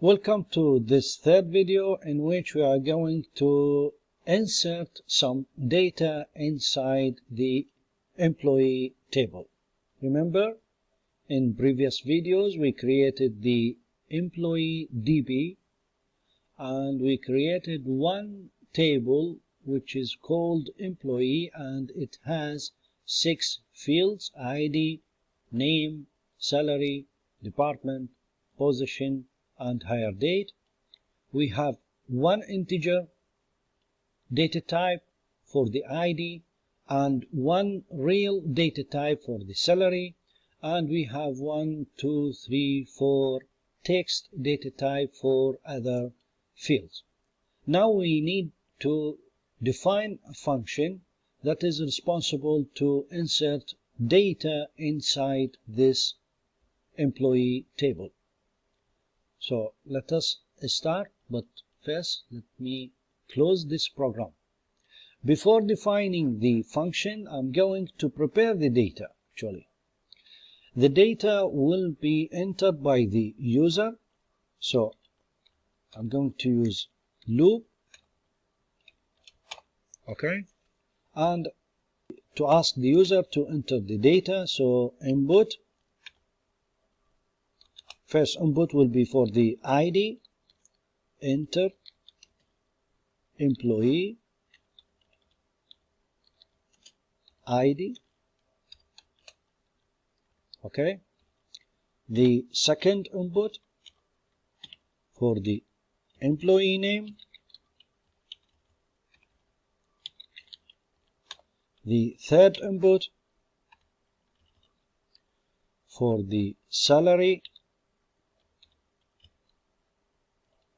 Welcome to this third video in which we are going to insert some data inside the employee table. Remember, in previous videos we created the employee DB and we created one table which is called employee, and it has 6 fields: ID, name, salary, department, position, and hire date. We have one integer data type for the ID and one real data type for the salary, and we have 4 text data type for other fields. Now we need to define a function that is responsible to insert data inside this employee table. So let us start, but first let me close this program. Before defining the function, I'm going to prepare the data. Actually, the data will be entered by the user, so I'm going to use loop, okay, and to ask the user to enter the data. So input, first input will be for the ID, enter employee ID, okay. The second input for the employee name, the third input for the salary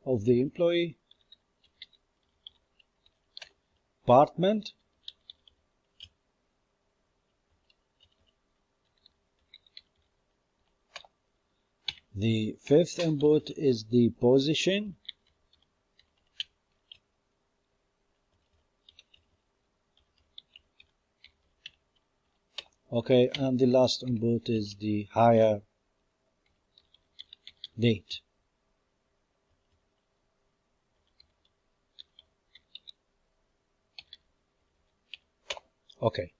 of the employee, department, the fifth input is the position, okay, and the last input is the hire date. Okay,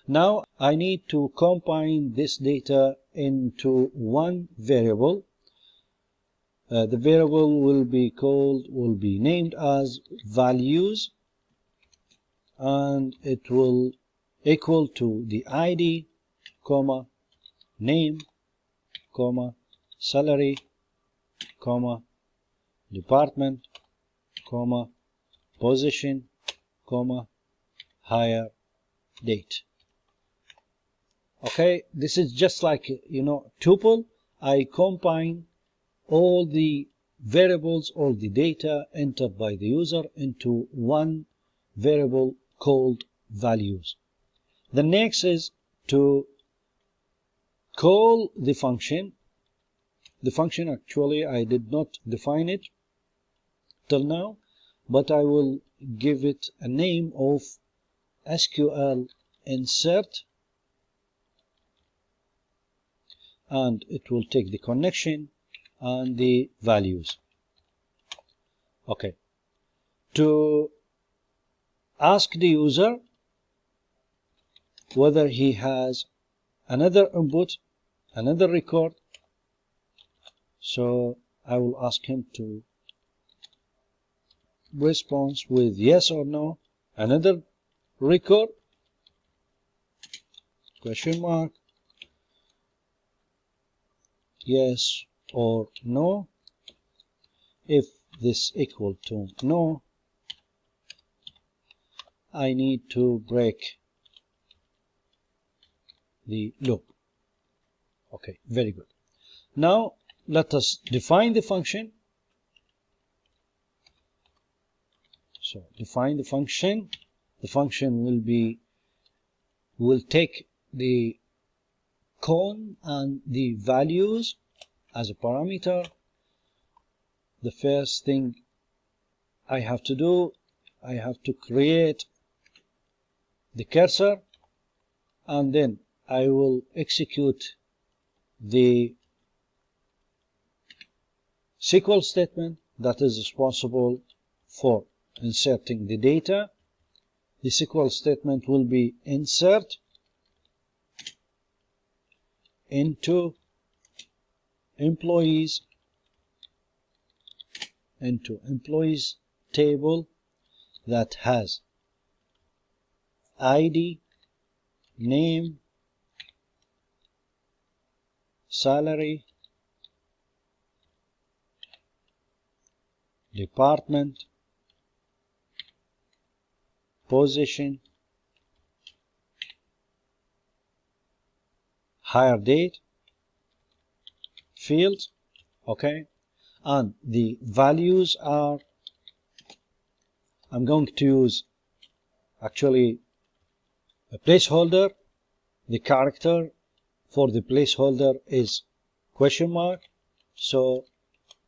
now I need to combine this data into one variable. The variable will be named as values, and it will equal to the ID, comma, name, comma, salary, comma, department, comma, position, comma, hire date. Okay, this is just like, tuple. I combine all the variables, all the data entered by the user into one variable called values. The next is to call the function. The function, actually I did not define it till now, but I will give it a name of SQL insert, and it will take the connection and the values. Okay, to ask the user whether he has another input, another record, so I will ask him to respond with yes or no, another record, question mark, yes or no. If this equal to no, I need to break the loop. Okay, very good. Now let us define the function. So define the function. The function will take the con and the values as a parameter. The first thing I have to do, I have to create the cursor, and then I will execute the SQL statement that is responsible for inserting the data. The SQL statement will be insert into employees table that has ID, name, salary, department, position, hire date, fields, okay, and the values are, I'm going to use actually a placeholder. The character for the placeholder is question mark, so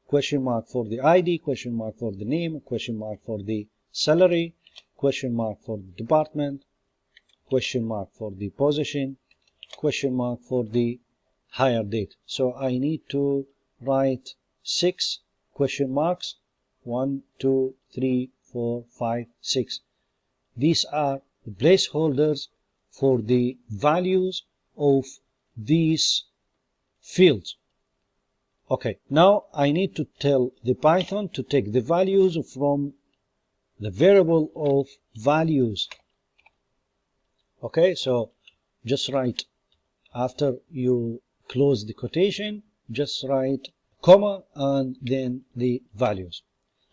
question mark for the ID, question mark for the name, question mark for the salary, question mark for the department, question mark for the position, question mark for the hire date. So I need to write 6 question marks, 1, 2, 3, 4, 5, 6. These are the placeholders for the values of these fields. Okay, now I need to tell the Python to take the values from the variable of values. Okay, so just write, after you close the quotation, just write comma and then the values.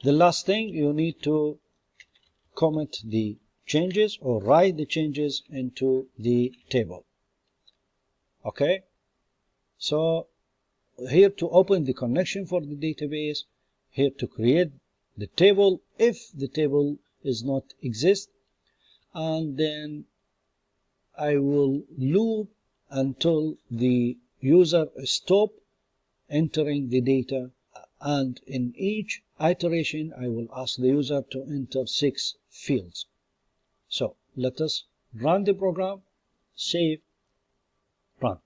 The last thing, you need to comment the changes or write the changes into the table. Okay, so here to open the connection for the database, here to create the table if the table is not exist, and then I will loop until the user stop entering the data, and in each iteration I will ask the user to enter 6 fields. So let us run the program, save, run.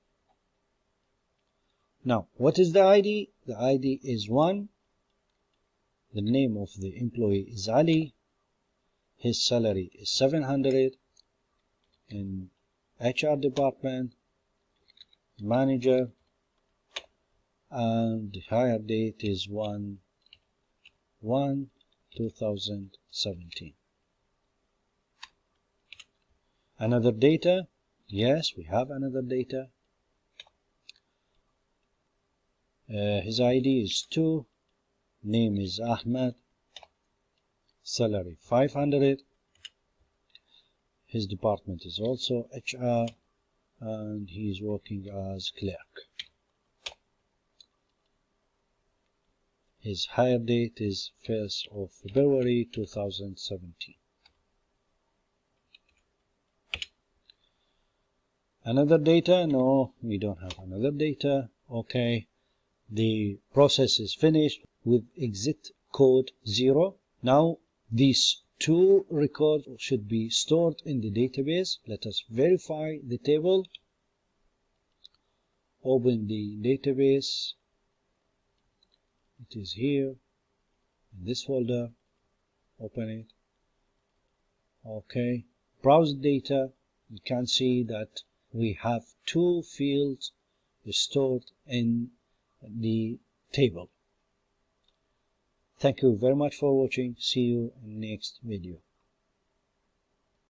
Now what is the ID? The ID is 1. The name of the employee is Ali. His salary is 700. In HR department, manager, and the hire date is 1/1/2017. Another data, yes, we have another data. His ID is 2, name is Ahmed, salary 500. His department is also HR, and he is working as clerk. His hire date is 1st of February 2017. Another data? No, we don't have another data. Okay, the process is finished with exit code 0. Now these 2 records should be stored in the database. Let us verify the table. Open the database. It is here in this folder. Open it. Okay, browse data. You can see that we have 2 fields stored in the table. Thank you very much for watching. See you in the next video.